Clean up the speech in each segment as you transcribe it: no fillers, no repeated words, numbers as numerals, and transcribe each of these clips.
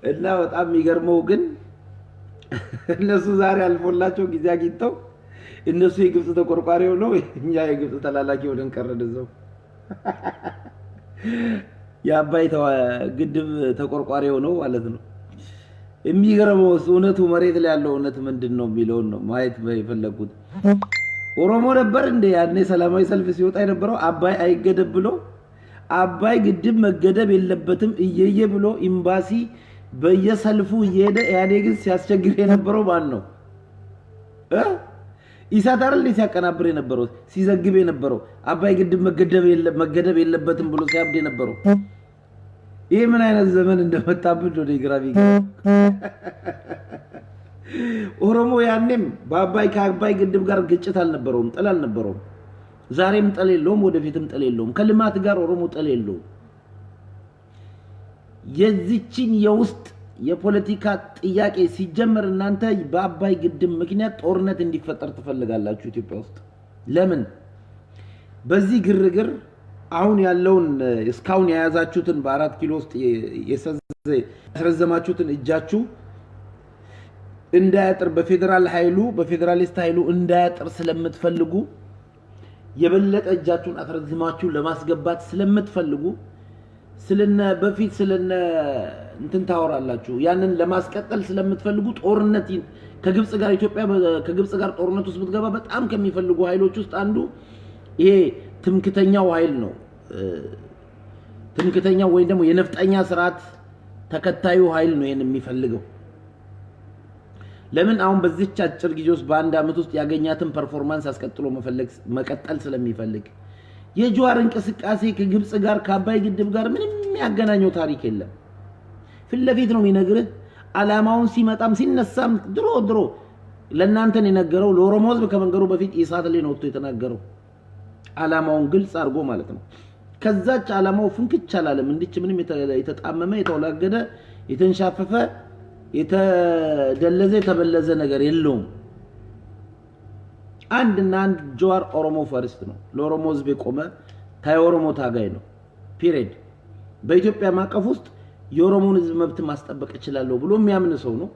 እና በጣም የሚገርመው ግን እነሱ ዛሬ አልፎላቸው ጊዜ አግኝተው እነሱ የግብጽ ተቆርቋሪ ሆነው እኛ የግብጽ ተላላኪ ሆነን ቀረን እዛው። የአባይ ግድብ ተቆርቋሪ ሆነው ማለት ነው። የሚገርመው እውነቱ መሬት ላይ ያለው እውነት ምንድነው የሚለውን ነው ማየት የፈለኩት። ኦሮሞ ነበር እንደ ያኔ ሰላማዊ ሰልፍ ሲወጣ የነበረው አባይ አይገደብ ብሎ አባይ ግድብ መገደብ የለበትም እየየ ብሎ ኤምባሲ በየሰልፉ እየሄደ ያኔግን ሲያስቸግር የነበረው ማን ነው? ኢሳት አይደል ሲያቀናብር የነበረው ሲዘግብ የነበረው አባይ ግድብ መገደብ የለበትም ብሎ ሲያብድ የነበረው። ይሄ ምን አይነት ዘመን እንደመጣብን ወደ ግራቪ ኦሮሞ ያኔም በአባይ ከአባይ ግድብ ጋር ግጭት አልነበረውም፣ ጥል አልነበረውም። ዛሬም ጥል የለውም፣ ወደፊትም ጥል የለውም። ከልማት ጋር ኦሮሞ ጥል የለውም። የዚችን የውስጥ የፖለቲካ ጥያቄ ሲጀመር እናንተ በአባይ ግድብ ምክንያት ጦርነት እንዲፈጠር ትፈልጋላችሁ ኢትዮጵያ ውስጥ። ለምን? በዚህ ግርግር አሁን ያለውን እስካሁን የያዛችሁትን በ4 ኪሎ ውስጥ ያስረዘማችሁትን እጃችሁ እንዳያጥር በፌደራል ኃይሉ በፌደራሊስት ኃይሉ እንዳያጥር ስለምትፈልጉ የበለጠ እጃችሁን አስረዝማችሁ ለማስገባት ስለምትፈልጉ ስለነ በፊት ስለነ እንትን ታወራላችሁ። ያንን ለማስቀጠል ስለምትፈልጉ ጦርነት ከግብጽ ጋር ኢትዮጵያ ከግብጽ ጋር ጦርነት ውስጥ ብትገባ በጣም ከሚፈልጉ ኃይሎች ውስጥ አንዱ ይሄ ትምክተኛው ኃይል ነው። ትምክተኛው ወይ ደግሞ የነፍጠኛ ስርዓት ተከታዩ ኃይል ነው ይሄን የሚፈልገው። ለምን? አሁን በዚህች አጭር ጊዜ ውስጥ በአንድ አመት ውስጥ ያገኛትን ፐርፎርማንስ አስቀጥሎ መቀጠል ስለሚፈልግ የጀዋር እንቅስቃሴ ከግብጽ ጋር ከአባይ ግድብ ጋር ምንም ያገናኘው ታሪክ የለም። ፍለፊት ነው የሚነግርህ። አላማውን ሲመጣም ሲነሳም ድሮ ለእናንተን የነገረው ለኦሮሞ ህዝብ ከመንገሩ በፊት ኢሳት ላይ ነው ወጥቶ የተናገረው። አላማውን ግልጽ አድርጎ ማለት ነው። ከዛች አላማው ፍንክች አላለም። እንድች ምንም የተጣመመ የተወላገደ የተንሻፈፈ የተደለዘ የተበለዘ ነገር የለውም። አንድና አንድ ጀዋር ኦሮሞ ፈርስት ነው። ለኦሮሞ ህዝብ የቆመ ኦሮሞ ታጋይ ነው። ፒሪድ። በኢትዮጵያ ማቀፍ ውስጥ የኦሮሞን ህዝብ መብት ማስጠበቅ እችላለሁ ብሎ የሚያምን ሰው ነው።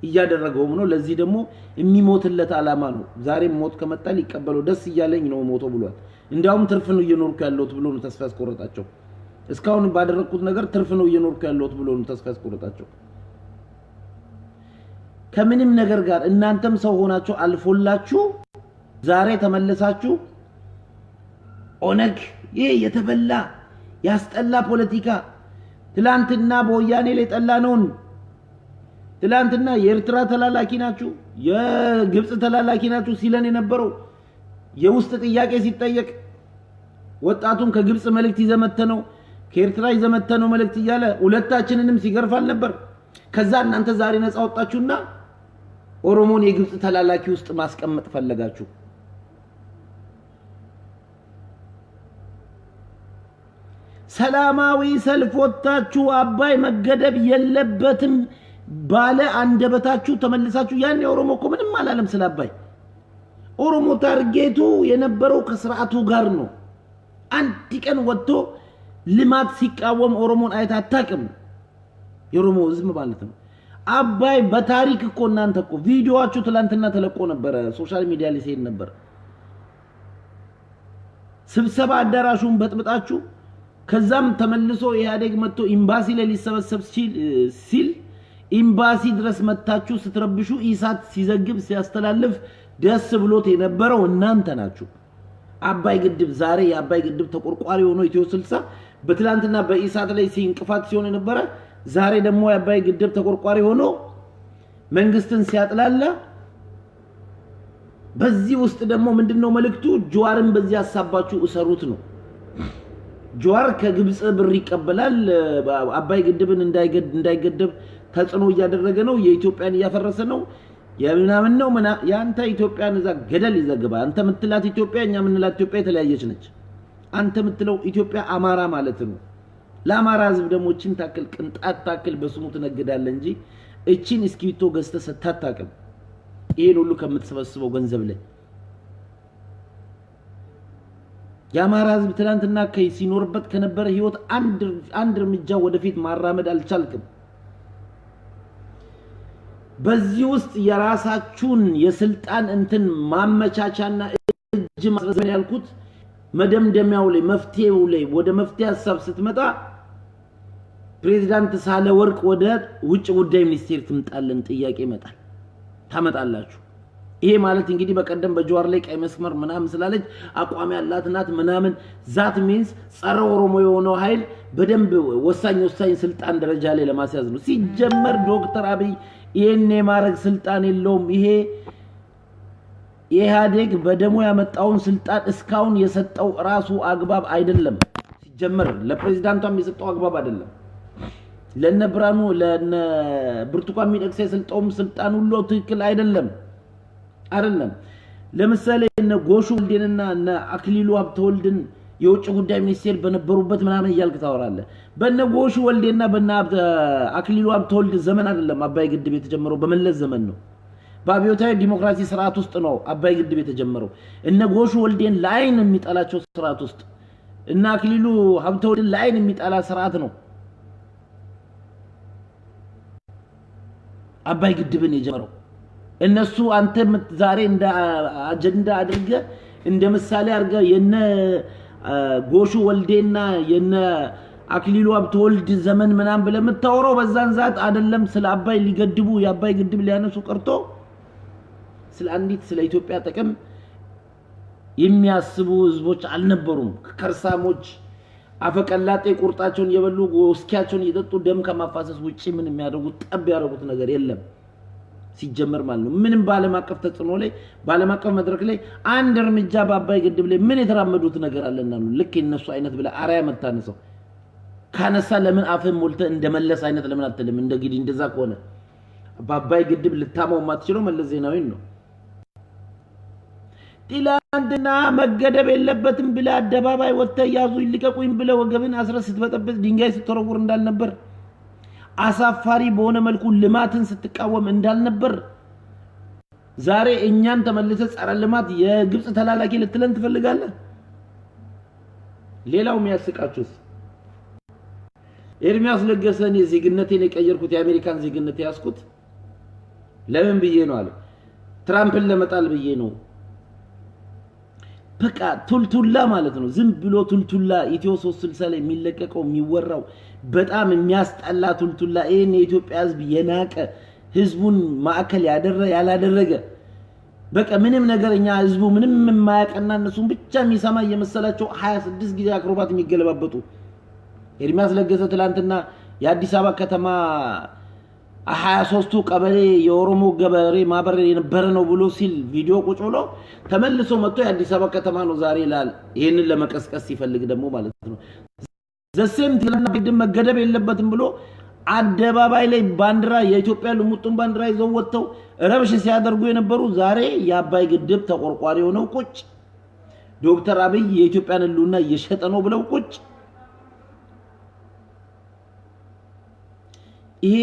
እያደረገውም ነው። ለዚህ ደግሞ የሚሞትለት አላማ ነው። ዛሬም ሞት ከመጣ ሊቀበለው ደስ እያለኝ ነው ሞቶ ብሏል። እንዲያውም ትርፍ ነው እየኖርኩ ያለሁት ብሎ ነው ተስፋ ያስቆረጣቸው። እስካሁን ባደረኩት ነገር ትርፍ ነው እየኖርኩ ያለሁት ብሎ ነው ተስፋ ያስቆረጣቸው። ከምንም ነገር ጋር እናንተም ሰው ሆናችሁ አልፎላችሁ ዛሬ ተመለሳችሁ ኦነግ ይሄ የተበላ ያስጠላ ፖለቲካ ትላንትና በወያኔ ላይ ጠላነውን ትላንትና የኤርትራ ተላላኪ ናችሁ የግብጽ ተላላኪ ናችሁ ሲለን የነበረው የውስጥ ጥያቄ ሲጠየቅ ወጣቱን ከግብጽ መልእክት ይዘመተነው ከኤርትራ ይዘመተነው መልእክት እያለ ሁለታችንንም ሲገርፋል ነበር። ከዛ እናንተ ዛሬ ነፃ ወጣችሁና ኦሮሞን የግብጽ ተላላኪ ውስጥ ማስቀመጥ ፈለጋችሁ። ሰላማዊ ሰልፍ ወጣችሁ አባይ መገደብ የለበትም ባለ አንደበታችሁ ተመልሳችሁ ያን ኦሮሞ እኮ ምንም አላለም ስለ አባይ። ኦሮሞ ታርጌቱ የነበረው ከስርዓቱ ጋር ነው። አንድ ቀን ወጥቶ ልማት ሲቃወም ኦሮሞን አይታ አታውቅም። የኦሮሞ ህዝብ ማለት ነው። አባይ በታሪክ እኮ እናንተ እኮ ቪዲዮአችሁ ትላንትና ተለቆ ነበር ሶሻል ሚዲያ ላይ ሲሄድ ነበር። ስብሰባ አዳራሹን በጥብጣችሁ ከዛም ተመልሶ ኢህአዴግ መጥቶ ኤምባሲ ላይ ሊሰበሰብ ሲል ኤምባሲ ድረስ መጣችሁ ስትረብሹ ኢሳት ሲዘግብ ሲያስተላልፍ ደስ ብሎት የነበረው እናንተ ናችሁ። አባይ ግድብ ዛሬ የአባይ ግድብ ተቆርቋሪ ሆኖ ኢትዮ 60 በትላንትና በኢሳት ላይ ሲንቅፋት ሲሆን የነበረ ዛሬ ደግሞ የአባይ ግድብ ተቆርቋሪ ሆኖ መንግስትን ሲያጥላላ በዚህ ውስጥ ደግሞ ምንድነው መልእክቱ? ጀዋርን በዚህ ሐሳባችሁ እሰሩት ነው። ጀዋር ከግብጽ ብር ይቀበላል። አባይ ግድብን እንዳይገደብ ተጽዕኖ እያደረገ ነው። የኢትዮጵያን እያፈረሰ ነው። የምናምን ነው ያንተ ኢትዮጵያን እዛ ገደል ይዘግባ። አንተ ምትላት ኢትዮጵያ እኛ ምንላት ኢትዮጵያ የተለያየች ነች። አንተ ምትለው ኢትዮጵያ አማራ ማለት ነው። ለአማራ ህዝብ ደግሞ እቺን ታክል ቅንጣት ታክል በስሙ ትነግዳለህ እንጂ እቺን እስኪቶ ገዝተህ ሰታታቀም ይሄን ሁሉ ከምትሰበስበው ገንዘብ ላይ የአማራ ህዝብ ትላንትና ሲኖርበት ከነበረ ህይወት አንድ እርምጃ ወደፊት ማራመድ አልቻልክም። በዚህ ውስጥ የራሳችሁን የስልጣን እንትን ማመቻቻና እጅ ማስረዘም ያልኩት መደምደሚያው ላይ መፍትሄው ላይ ወደ መፍትሄ ሐሳብ ስትመጣ ፕሬዝዳንት ሳህለወርቅ ወደ ውጭ ጉዳይ ሚኒስቴር ትምጣልን ጥያቄ ይመጣል ታመጣላችሁ ይሄ ማለት እንግዲህ በቀደም በጀዋር ላይ ቀይ መስመር ምናምን ስላለች አቋም ያላት ናት ምናምን ዛት ሚንስ ጸረ ኦሮሞ የሆነው ኃይል በደንብ ወሳኝ ስልጣን ደረጃ ላይ ለማስያዝ ነው ሲጀመር ዶክተር አብይ ይሄን የማረግ ስልጣን የለውም ይሄ ኢህአዴግ በደሞ ያመጣውን ስልጣን እስካሁን የሰጠው ራሱ አግባብ አይደለም ሲጀመር ለፕሬዝዳንቷም የሰጠው አግባብ አይደለም ለነብራኑ ለነ ብርቱካን ሚደቅሳ የሰጠውም ስልጣን ሁሉ ትክክል አይደለም ለምሳሌ እነ ጎሹ ወልዴንና እነ አክሊሉ ሀብተወልድን የውጭ ጉዳይ ሚኒስቴር በነበሩበት ምናምን ይያልክ ታወራለ በነ ጎሹ ወልዴና በነ አክሊሉ ሀብተወልድ ዘመን አይደለም አባይ ግድብ የተጀመረው በመለስ ዘመን ነው በአብዮታዊ ዲሞክራሲ ስርዓት ውስጥ ነው አባይ ግድብ የተጀመረው እነ ጎሹ ወልዴን ላይን የሚጣላቸው ስርዓት ውስጥ እና አክሊሉ ሀብተወልድን ላይን የሚጣላ ስርዓት ነው አባይ ግድብን የጀመረው እነሱ አንተ ዛሬ እንደ አጀንዳ አድርገ እንደ ምሳሌ አርገ የነ ጎሹ ወልዴና የነ አክሊሉ ሀብተወልድ ዘመን ምናምን ብለምታወራው በዛን ዛት አይደለም ስለ አባይ ሊገድቡ የአባይ ግድብ ሊያነሱ ቀርቶ ስለ አንዲት ስለ ኢትዮጵያ ጥቅም የሚያስቡ ህዝቦች አልነበሩም ከርሳሞች አፈቀላጤ ቁርጣቸውን የበሉ ወስኪያቸውን እየጠጡ ደም ከማፋሰስ ውጪ ምን የሚያደርጉት ጠብ ያደርጉት ነገር የለም ሲጀመር ማለት ነው ምንም ባለማቀፍ ተጽኖ ላይ ባለማቀፍ መድረክ ላይ አንድ እርምጃ በአባይ ግድብ ላይ ምን የተራመዱት ነገር አለና ነው ልክ እነሱ አይነት ብለ አራያ መታነሰው ካነሳ ለምን አፈን ሞልተ እንደመለስ አይነት ለምን አትልም እንደግዲ እንደዛ ከሆነ በአባይ ግድብ ልታማው ማትችለው መለስ ዜናዊ ነው ጢላንትና መገደብ የለበትም ብለ አደባባይ ወጥተ ያዙ ይልቀቁኝ ብለ ወገብን አስረስት በጠበጥ ድንጋይ ስትወረውር እንዳልነበር አሳፋሪ በሆነ መልኩ ልማትን ስትቃወም እንዳልነበር ዛሬ እኛን ተመልሰ ጸረ ልማት የግብጽ ተላላኪ ልትለን ትፈልጋለህ ሌላው የሚያስቃችሁስ ኤርሚያስ ለገሰን የዜግነቴን የቀየርኩት የአሜሪካን ዜግነት ያስኩት ለምን ብዬ ነው አለ ትራምፕን ለመጣል ብዬ ነው በቃ ቱልቱላ ማለት ነው ዝም ብሎ ቱልቱላ ኢትዮ 360 ላይ የሚለቀቀው የሚወራው በጣም የሚያስጠላ ቱልቱላ ይሄን የኢትዮጵያ ህዝብ የናቀ ህዝቡን ማዕከል ያላደረገ በቃ ምንም ነገርኛ ህዝቡ ምንም የማያቀና እነሱን ብቻ የሚሰማ የመሰላቸው 26 ጊዜ አክሮባት የሚገለባበጡ ኤርሚያስ ለገሰ ትላንትና የአዲስ አበባ ከተማ 23ቱ ቀበሌ የኦሮሞ ገበሬ ማህበር የነበረ ነው ብሎ ሲል ቪዲዮ ቁጭ ብሎ ተመልሶ መጥቶ የአዲስ አበባ ከተማ ነው ዛሬ ይላል ይሄንን ለመቀስቀስ ይፈልግ ደግሞ ማለት ነው ዘሴም ትላንትና ግድብ መገደብ የለበትም ብሎ አደባባይ ላይ ባንዲራ የኢትዮጵያ ልሙጡን ባንዲራ ይዘው ወጥተው ረብሽ ሲያደርጉ የነበሩ ዛሬ የአባይ ግድብ ተቆርቋሪ ሆነው ቁጭ ዶክተር አብይ የኢትዮጵያን ህልውና እየሸጠ ነው ብለው ቁጭ ይሄ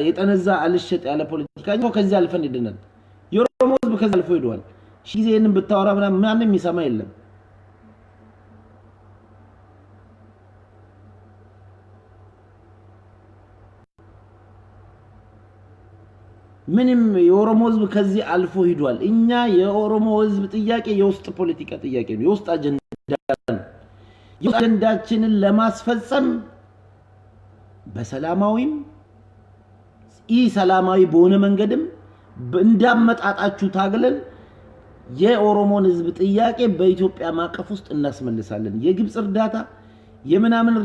የጠነዛ አልሸጥ ያለ ፖለቲካ ነው ከዚህ አልፈን ይደናል የኦሮሞ ህዝብ ከዚህ አልፎ ሄዷል ሺዜንን ብታወራ ምናምን የሚሰማ የለም ምንም የኦሮሞ ህዝብ ከዚህ አልፎ ሄዷል እኛ የኦሮሞ ህዝብ ጥያቄ የውስጥ ፖለቲካ ጥያቄ ነው የውስጥ አጀንዳችንን ለማስፈጸም በሰላማዊም ሰላማዊ በሆነ መንገድም እንዳመጣጣችሁ ታግለን የኦሮሞን ህዝብ ጥያቄ በኢትዮጵያ ማቀፍ ውስጥ እናስመልሳለን የግብጽ እርዳታ የምናምን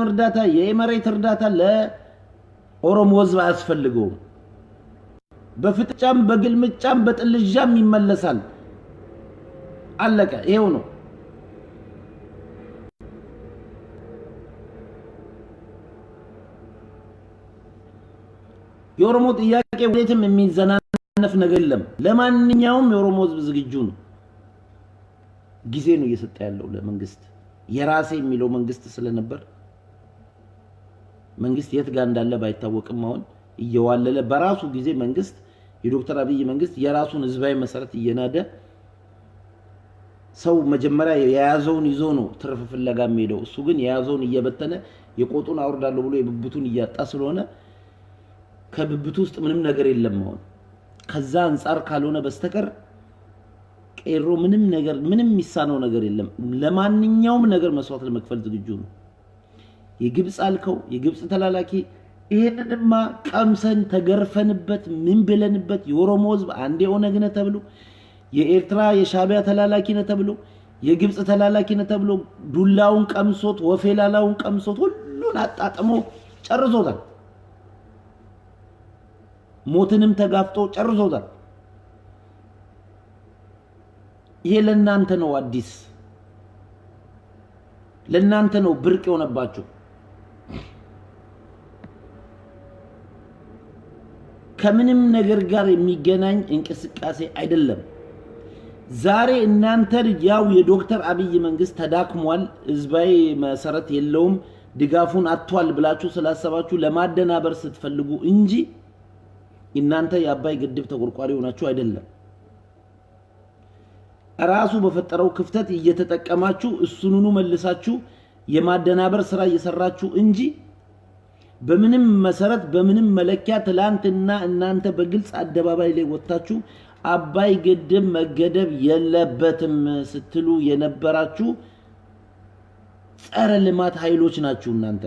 እርዳታ የኤመሬት እርዳታ ለኦሮሞ ህዝብ አያስፈልገውም በፍጥጫም በግልምጫም በጥልጃም ይመለሳል አለቀ ይሄው ነው የኦሮሞ ጥያቄ ወዴትም የሚዘናነፍ ነገር የለም ለማንኛውም የኦሮሞ ህዝብ ዝግጁ ነው ጊዜ ነው እየሰጠ ያለው ለመንግስት የራሴ የሚለው መንግስት ስለነበር መንግስት የት ጋር እንዳለ ባይታወቅም አሁን እየዋለለ በራሱ ጊዜ መንግስት የዶክተር አብይ መንግስት የራሱን ህዝባዊ መሰረት እየናደ ሰው መጀመሪያ የያዘውን ይዞ ነው ትርፍ ፍለጋ የሚሄደው እሱ ግን የያዘውን እየበተነ የቆጡን አውርዳለሁ ብሎ የብብቱን እያጣ ስለሆነ ከብብቱ ውስጥ ምንም ነገር የለም አሁን ከዛ አንፃር ካልሆነ በስተቀር ቄሮ ምንም ሚሳነው ነገር የለም ለማንኛውም ነገር መስዋዕት ለመክፈል ዝግጁ ነው የግብጽ አልከው የግብጽ ተላላኪ ይሄንንማ ቀምሰን ተገርፈንበት ምን ብለንበት የኦሮሞ ህዝብ አንዴ ኦነግ ነው ተብሎ የኤርትራ የሻቢያ ተላላኪ ነው ተብሎ የግብጽ ተላላኪ ነው ተብሎ ዱላውን ቀምሶት ወፌላላውን ቀምሶት ሁሉን አጣጥሞ ጨርሶታል ሞትንም ተጋፍጦ ጨርሶታል ይሄ ለናንተ ነው አዲስ ለናንተ ነው ብርቅ የሆነባችሁ ከምንም ነገር ጋር የሚገናኝ እንቅስቃሴ አይደለም ዛሬ እናንተ ያው የዶክተር አብይ መንግስት ተዳክሟል ህዝባዊ መሰረት የለውም ድጋፉን አጥቷል ብላችሁ ስላሰባችሁ ለማደናበር ስትፈልጉ እንጂ እናንተ የአባይ ግድብ ተቆርቋሪ ሆናችሁ አይደለም ራሱ በፈጠረው ክፍተት እየተጠቀማችሁ እሱኑኑ መልሳችሁ የማደናበር ስራ እየሰራችሁ እንጂ በምንም መሰረት በምንም መለኪያ ትላንትና እናንተ በግልጽ አደባባይ ላይ ወጣችሁ አባይ ግድብ መገደብ የለበትም ስትሉ የነበራችሁ ጸረ ልማት ኃይሎች ናችሁ እናንተ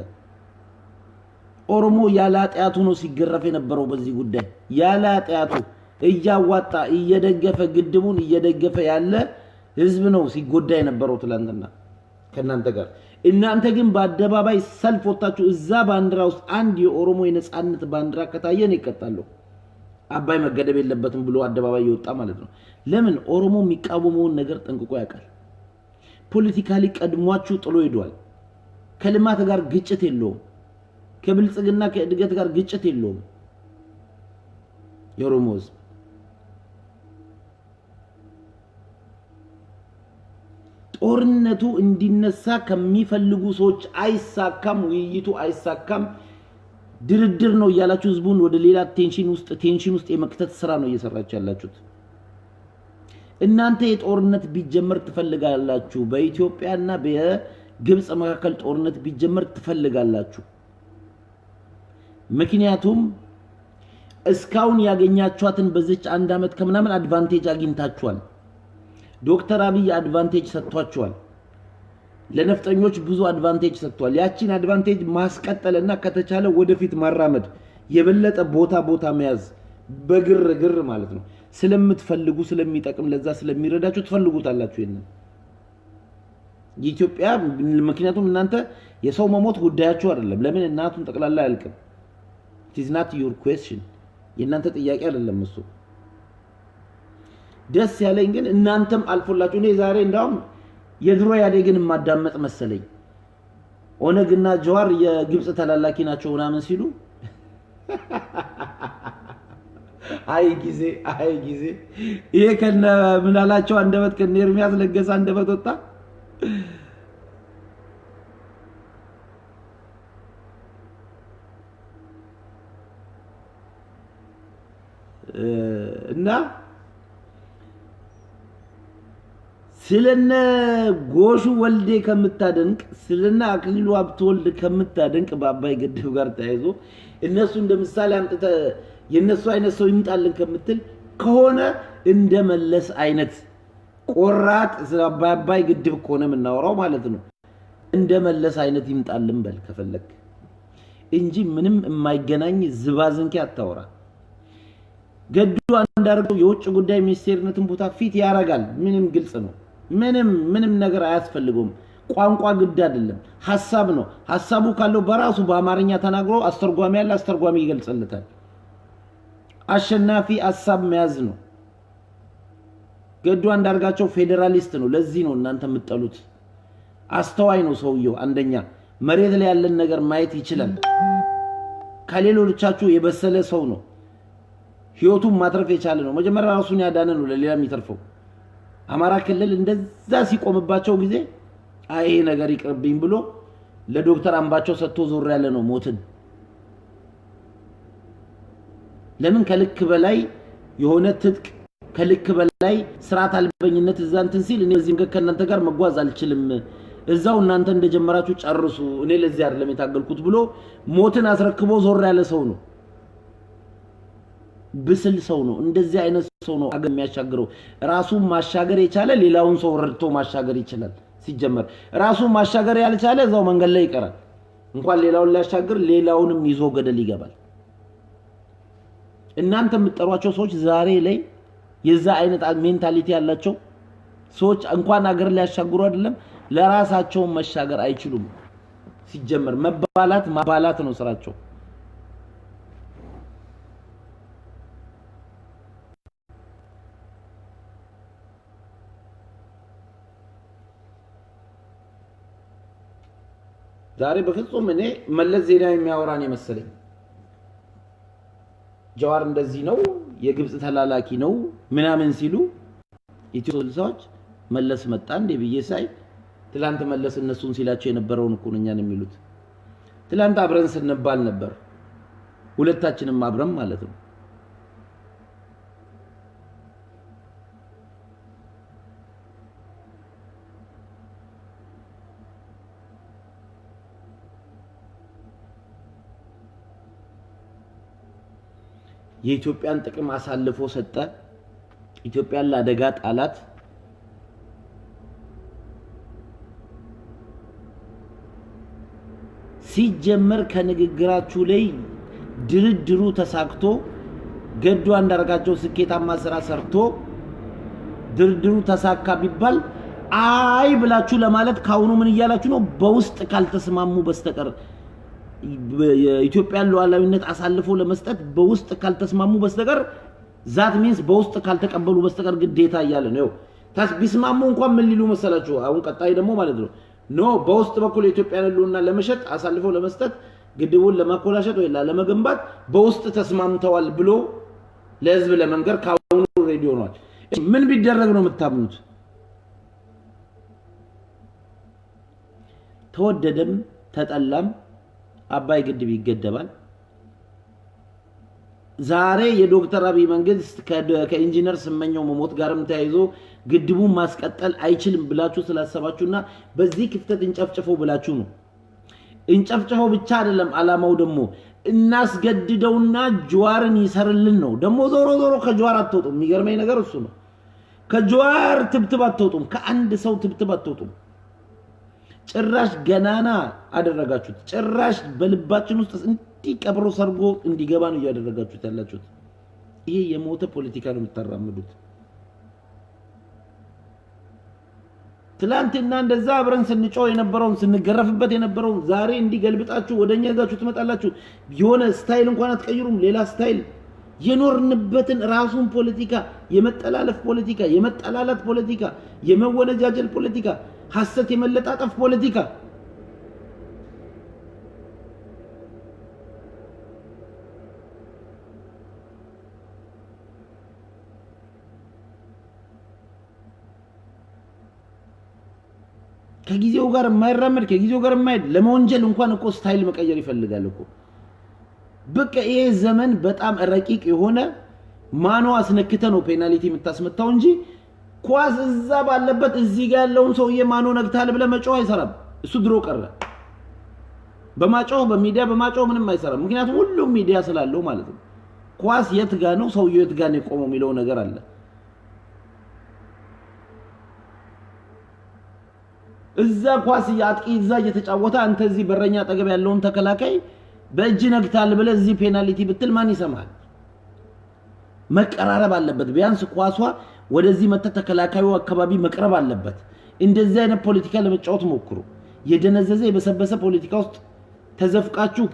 ኦሮሞ ያላጣያቱ ነው ሲገረፍ የነበረው በዚህ ጉዳይ ያላጣያቱ እያዋጣ እየደገፈ ግድቡን እየደገፈ ያለ ህዝብ ነው ሲጎዳ የነበረው ትላንትና ከናንተ ጋር እናንተ ግን በአደባባይ ሰልፍ ወጣችሁ እዛ ባንዲራ ውስጥ አንድ የኦሮሞ የነጻነት ባንዲራ ከታየን ይቀጣሉ አባይ መገደብ የለበትም ብሎ አደባባይ ይወጣ ማለት ነው ለምን ኦሮሞ የሚቃወመውን ነገር ጠንቅቆ ያውቃል ፖለቲካሊ ቀድሟችሁ ጥሎ ሄዷል ከልማት ጋር ግጭት የለውም ከብልጽግና ከእድገት ጋር ግጭት የለውም የኦሮሞ ህዝብ ጦርነቱ እንዲነሳ ከሚፈልጉ ሰዎች አይሳካም ውይይቱ አይሳካም ድርድር ነው ያላችሁ ህዝቡን ወደ ሌላ ቴንሽን ውስጥ የመክተት ስራ ነው እየሰራችሁ ያላችሁት እናንተ የጦርነት ቢጀመር ትፈልጋላችሁ በኢትዮጵያና በግብጽ መካከል ጦርነት ቢጀመር ትፈልጋላችሁ ምክንያቱም እስካሁን ያገኛችኋትን በዚች አንድ አመት ከምናምን አድቫንቴጅ አግኝታችኋል ዶክተር አብይ አድቫንቴጅ ሰጥቷቸዋል ለነፍጠኞች ብዙ አድቫንቴጅ ሰጥቷል ያቺን አድቫንቴጅ ማስቀጠልና ከተቻለ ወደፊት ማራመድ የበለጠ ቦታ መያዝ በግርግር ማለት ነው ስለምትፈልጉ ስለሚጠቅም ለዛ ስለሚረዳችሁ ትፈልጉታላችሁ ይሄንን ኢትዮጵያ ምክንያቱም እናንተ የሰው መሞት ጉዳያችሁ አይደለም ለምን እናቱን ጠቅላላ ያልቅም it is not your question የእናንተ ጥያቄ አይደለም እሱ ደስ ያለኝ ግን እናንተም አልፎላችሁ እኔ ዛሬ እንዳውም የድሮ ያደግን ማዳመጥ መሰለኝ ኦነግና ጀዋር የግብጽ ተላላኪ ናቸው ምናምን ሲሉ አይ ጊዜ ይሄ ከነ ምናላቸው አንደበት ከነ ኤርሚያስ ለገሰ አንደበት ወጣ እና ስለነ ጎሹ ወልዴ ከምታደንቅ ስለነ አክሊሉ አብተወልድ ከምታደንቅ በአባይ ግድብ ጋር ተያይዞ እነሱ እንደምሳሌ አንተ የነሱ አይነት ሰው ይምጣልን ከምትል ከሆነ እንደመለስ አይነት ቆራጥ አባይ ግድብ ከሆነ ምናወራው ማለት ነው እንደመለስ አይነት ይምጣልን በል ከፈለክ እንጂ ምንም የማይገናኝ ዝባዝንኪ አታወራ ገዱ አንዳርገው የውጭ ጉዳይ ሚኒስቴርነትን ቦታ ፊት ያረጋል ምንም ግልጽ ነው ምንም ነገር አያስፈልገውም ቋንቋ ግድ አይደለም ሐሳብ ነው ሐሳቡ ካለው በራሱ በአማርኛ ተናግሮ አስተርጓሚ ያለ አስተርጓሚ ይገልጽልታል አሸናፊ ሐሳብ መያዝ ነው ገዱ አንዳርጋቸው ፌደራሊስት ነው ለዚህ ነው እናንተ የምትጠሉት አስተዋይ ነው ሰውየው አንደኛ መሬት ላይ ያለን ነገር ማየት ይችላል ከሌሎቻችሁ የበሰለ ሰው ነው ህይወቱን ማትረፍ የቻለ ነው መጀመሪያ ራሱን ያዳነ ነው ለሌላ የሚተርፈው አማራ ክልል እንደዛ ሲቆምባቸው ጊዜ አይ ነገር ይቅርብኝ ብሎ ለዶክተር አምባቸው ሰጥቶ ዞር ያለ ነው ሞትን ለምን ከልክ በላይ የሆነ ትጥቅ ከልክ በላይ ስርዓት አልበኝነት እዛንተን ሲል እኔ እዚህም ከእናንተ ጋር መጓዝ አልችልም እዛው እናንተ እንደጀመራችሁ ጨርሱ እኔ ለዚህ አይደለም የታገልኩት ብሎ ሞትን አስረክቦ ዞር ያለ ሰው ነው ብስል ሰው ነው እንደዚህ አይነት ሰው ነው አገር የሚያሻግረው ራሱን ማሻገር የቻለ ሌላውን ሰው ረድቶ ማሻገር ይችላል ሲጀመር ራሱን ማሻገር ያልቻለ እዛው መንገድ ላይ ይቀራል እንኳን ሌላውን ሊያሻግር ሌላውንም ይዞ ገደል ይገባል እናንተ የምትጠሯቸው ሰዎች ዛሬ ላይ የዛ አይነት ሜንታሊቲ ያላቸው ሰዎች እንኳን አገር ሊያሻግሩ አይደለም ለራሳቸው መሻገር አይችሉም ሲጀመር መባላት ማባላት ነው ስራቸው ዛሬ በፍጹም እኔ መለስ ዜናዊ የሚያወራን የመሰለኝ ጀዋር እንደዚህ ነው የግብጽ ተላላኪ ነው ምናምን ሲሉ ኢትዮ ልሳዎች መለስ መጣ እንደ ብዬሳይ ትላንት መለስ እነሱን ሲላቸው የነበረውን እኮ ነኛን የሚሉት ትላንት አብረን ስንባል ነበር ሁለታችንም አብረን ማለት ነው የኢትዮጵያን ጥቅም አሳልፎ ሰጠ ኢትዮጵያን ለአደጋ ጣላት ሲጀመር ከንግግራችሁ ላይ ድርድሩ ተሳክቶ ገዱ አንዳርጋቸው ስኬታማ ስራ ሰርቶ ድርድሩ ተሳካ ቢባል አይ ብላችሁ ለማለት ካሁኑ ምን ይያላችሁ ነው በውስጥ ካልተስማሙ በስተቀር የኢትዮጵያን ሉዓላዊነት አሳልፎ ለመስጠት በውስጥ ካልተስማሙ በስተቀር ዛት ሚንስ በውስጥ ካልተቀበሉ በስተቀር ግዴታ ይያለ ነው ቢስማሙ እንኳን ምን ሊሉ መሰላችሁ አሁን ቀጣይ ደግሞ ማለት ነው ኖ በውስጥ በኩል የኢትዮጵያን ሉዓላዊነት ለመሸጥ አሳልፎ ለመስጠት ግድቡን ለማኮላሸት ወይ ለመገንባት በውስጥ ተስማምተዋል ብሎ ለህዝብ ለመንገር ካሁኑ ሬዲ ሆኗል ምን ቢደረግ ነው የምታምኑት ተወደደም ተጠላም አባይ ግድብ ይገደባል ዛሬ የዶክተር አብይ መንግስት ከኢንጂነር ስመኘው መሞት ጋርም ተያይዞ ግድቡን ማስቀጠል አይችልም ብላችሁ ስላሰባችሁና በዚህ ክፍተት እንጨፍጭፈው ብላችሁ ነው እንጨፍጭፈው ብቻ አይደለም አላማው ደግሞ እናስገድደውና ጀዋርን ይሰርልን ነው ደግሞ ዞሮ ዞሮ ከጀዋር አትወጡም የሚገርመኝ ነገር እሱ ነው ከጀዋር ትብትብ አትወጡም ከአንድ ሰው ትብትብ አትወጡም ጭራሽ ገናና አደረጋችሁት ጭራሽ በልባችን ውስጥ እንዲቀብሮ ሰርጎ እንዲገባ ነው ያደረጋችሁት ያላችሁት ይሄ የሞተ ፖለቲካ ነው የምታራምዱት ትላንትና እንደዛ አብረን ስንጮህ የነበረውን ስንገረፍበት የነበረውን ዛሬ እንዲገልብጣችሁ ወደኛ ይዛችሁ ትመጣላችሁ የሆነ ስታይል እንኳን አትቀይሩም ሌላ ስታይል የኖርንበትን ራሱን ፖለቲካ የመጠላለፍ ፖለቲካ የመጠላላት ፖለቲካ የመወነጃጀል ፖለቲካ ሐሰት የመለጣጠፍ ፖለቲካ ከጊዜው ጋር የማይራመድ ከጊዜው ጋር የማይድ ለመወንጀል እንኳን እኮ ስታይል መቀየር ይፈልጋል እኮ በቃ ይሄ ዘመን በጣም ረቂቅ የሆነ ማኖ አስነክተ ነው ፔናልቲ የምታስመታው እንጂ ኳስ እዛ ባለበት እዚህ ጋር ያለውን ሰውዬ ማኖ ነግታል ብለ መጫው አይሰራም እሱ ድሮ ቀረ በማጫው በሚዲያ በማጫው ምንም አይሰራም ምክንያቱም ሁሉም ሚዲያ ስላለው ማለት ነው ኳስ የት ጋር ነው ሰውዬው የት ጋር ነው የቆመው የሚለው ነገር አለ እዛ ኳስ ያጥቂ እዛ እየተጫወተ አንተ እዚህ በረኛ አጠገብ ያለውን ተከላካይ በእጅ ነግታል ብለ እዚህ ፔናልቲ ብትል ማን ይሰማል መቀራረብ አለበት ቢያንስ ኳሷ ወደዚህ መተ ተከላካዩ አካባቢ መቅረብ አለበት እንደዚህ አይነት ፖለቲካ ለመጫወት ሞክሩ የደነዘዘ የበሰበሰ ፖለቲካ ውስጥ ተዘፍቃችሁ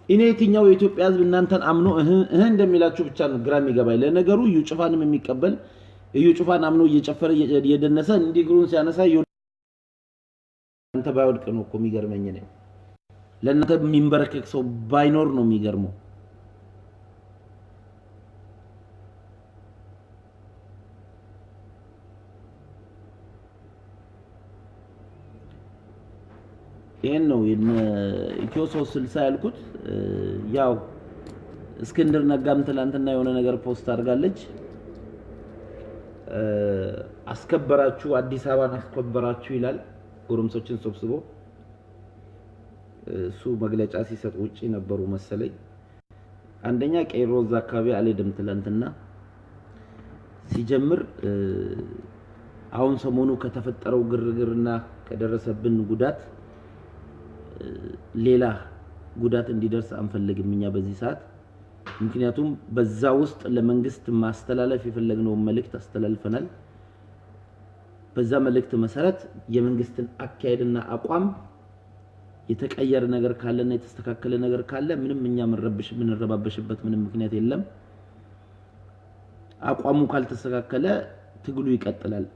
እኔ የትኛው የኢትዮጵያ ህዝብ እናንተን አምኖ እንደሚላችሁ ብቻ ነው ግራም ይገባይ ለነገሩ ዩጭፋንም የሚቀበል ዩጭፋን አምኖ እየጨፈረ የደነሰ እንዲግሩን ሲያነሳ አንተ ባይወድቅ ነው እኮ የሚገርመኝ ነው ለእናንተ የሚንበረከክ ሰው ባይኖር ነው የሚገርመው ይሄን ነው ኢትዮ 360 ያልኩት ያው እስክንድር ነጋም ትላንትና የሆነ ነገር ፖስት አድርጋለች አስከበራችሁ አዲስ አበባን አስከበራችሁ ይላል ጎረምሶችን ሰብስቦ እሱ መግለጫ ሲሰጥ ውጪ ነበሩ መሰለኝ አንደኛ ቀይሮዝ አካባቢ አልሄድም ትላንትና ሲጀምር አሁን ሰሞኑ ከተፈጠረው ግርግርና ከደረሰብን ጉዳት ሌላ ጉዳት እንዲደርስ አንፈልግም እኛ በዚህ ሰዓት ምክንያቱም በዛ ውስጥ ለመንግስት ማስተላለፍ የፈለግነው መልእክት አስተላልፈናል በዛ መልእክት መሰረት የመንግስትን አካሄድና አቋም የተቀየረ ነገር ካለና የተስተካከለ ነገር ካለ ምንም እኛ ምንረባበሽበት ምንም ምክንያት የለም አቋሙ ካልተስተካከለ ትግሉ ይቀጥላል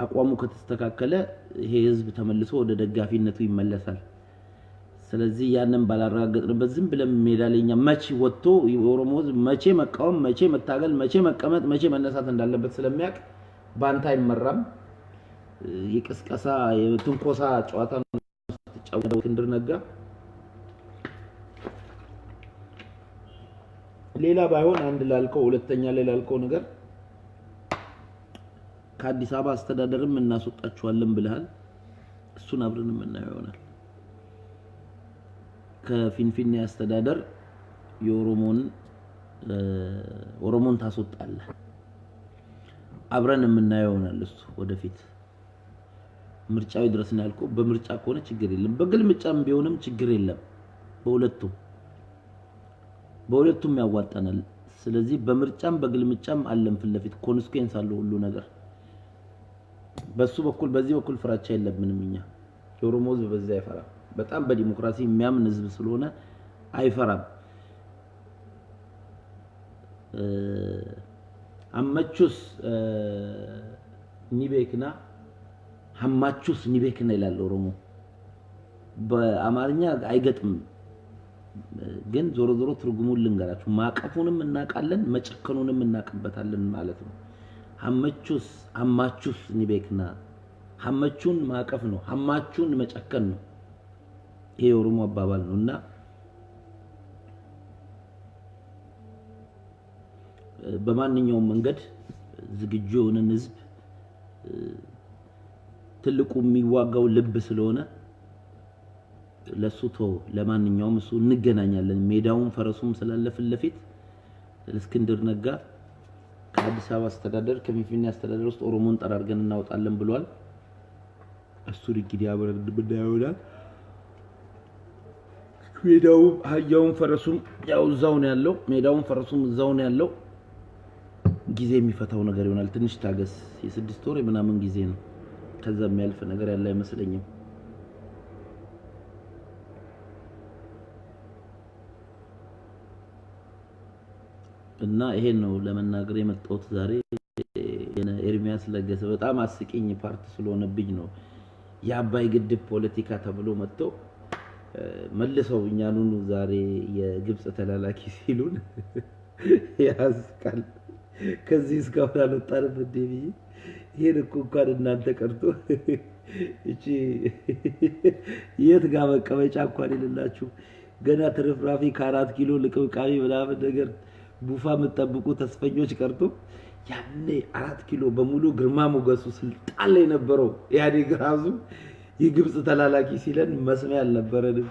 አቋሙ ከተስተካከለ ይሄ ህዝብ ተመልሶ ወደ ደጋፊነቱ ይመለሳል ስለዚህ ያንን ባላረጋግጥንበት ዝም ብለን ሜዳለኛ መቼ ወጥቶ ኦሮሞ መቼ መቃወም መቼ መታገል መቼ መቀመጥ መቼ መነሳት እንዳለበት ስለሚያቅ ባንታ ይመራም የቅስቀሳ የትንኮሳ ጨዋታ ተጫውተው እስክንድር ነጋ ሌላ ባይሆን አንድ ላልከው ሁለተኛ ላይ ላልከው ነገር ከአዲስ አበባ አስተዳደርም እናስወጣቸዋለን ብለሃል እሱን አብረን እናየው ይሆናል ከፊንፊኔ አስተዳደር ኦሮሞን ታስወጣለህ አብረን እናየው ይሆናል እሱ ወደፊት ምርጫው ድረስና ያልከው በምርጫ ከሆነ ችግር የለም በግልምጫም ቢሆንም ችግር የለም በሁለቱም ያዋጣናል ስለዚህ በምርጫም በግልምጫም አለም ፍለፊት ኮንስኩዌንስ አለው ሁሉ ነገር በሱ በኩል በዚህ በኩል ፍራቻ የለም ምንም እኛ ኦሮሞ ህዝብ በዛ አይፈራ በጣም በዲሞክራሲ የሚያምን ህዝብ ስለሆነ አይፈራም አመቹስ ኒቤክና ሐማቹስ ኒቤክና ይላል ኦሮሞ በአማርኛ አይገጥም ግን ዞሮ ዞሮ ትርጉሙን ልንገራችሁ ማቀፉንም እናቃለን መጨከኑንም እናቀበታለን ማለት ነው ሐማቹስ ኒቤክና ሐማቹን ማቀፍ ነው ሐማቹን መጨከን ነው ይሄ ኦሮሞ አባባል ነውና በማንኛውም መንገድ ዝግጁ የሆነን ህዝብ ትልቁ የሚዋጋው ልብ ስለሆነ ለሱቶ ለማንኛውም እሱ እንገናኛለን ሜዳውን ፈረሱም ስላለፈን ለፊት ለእስክንድር ነጋ ከአዲስ አበባ አስተዳደር ከፊንፊኔ አስተዳደር ውስጥ ኦሮሞን ጠራርገን እናወጣለን ብሏል እሱ እንግዲህ አብረን ብናየውናል ሜዳው ሀያውን ፈረሱም ያው እዛው ነው ያለው ሜዳውን ፈረሱም እዛው ነው ያለው ጊዜ የሚፈታው ነገር ይሆናል ትንሽ ታገስ የ6 ወር ምናምን ጊዜ ነው ከዛ የሚያልፍ ነገር ያለ አይመስለኝም እና ይሄን ነው ለመናገር የመጣሁት ዛሬ ኤርሚያስ ለገሰ በጣም አስቂኝ ፓርት ስለሆነብኝ ነው የአባይ ግድብ ፖለቲካ ተብሎ መጥቶ መልሰው እኛኑን ዛሬ የግብጽ ተላላኪ ሲሉን ያስቃል ከዚህ እስካሁን አልወጣንም እንዴ ይሄን እኮ እንኳን እናንተ ቀርቶ እቺ የት ጋር መቀመጫ እንኳን ይልላችሁ ገና ትርፍራፊ ከ4 ኪሎ ልቅብቃቢ ምናምን ነገር ቡፋ መጠብቁ ተስፈኞች ቀርቶ ያኔ 4 ኪሎ በሙሉ ግርማ ሞገሱ ስልጣን ላይ ነበረው ያዴ ግራዙ የግብጽ ተላላኪ ሲለን መስሚያ አልነበረንም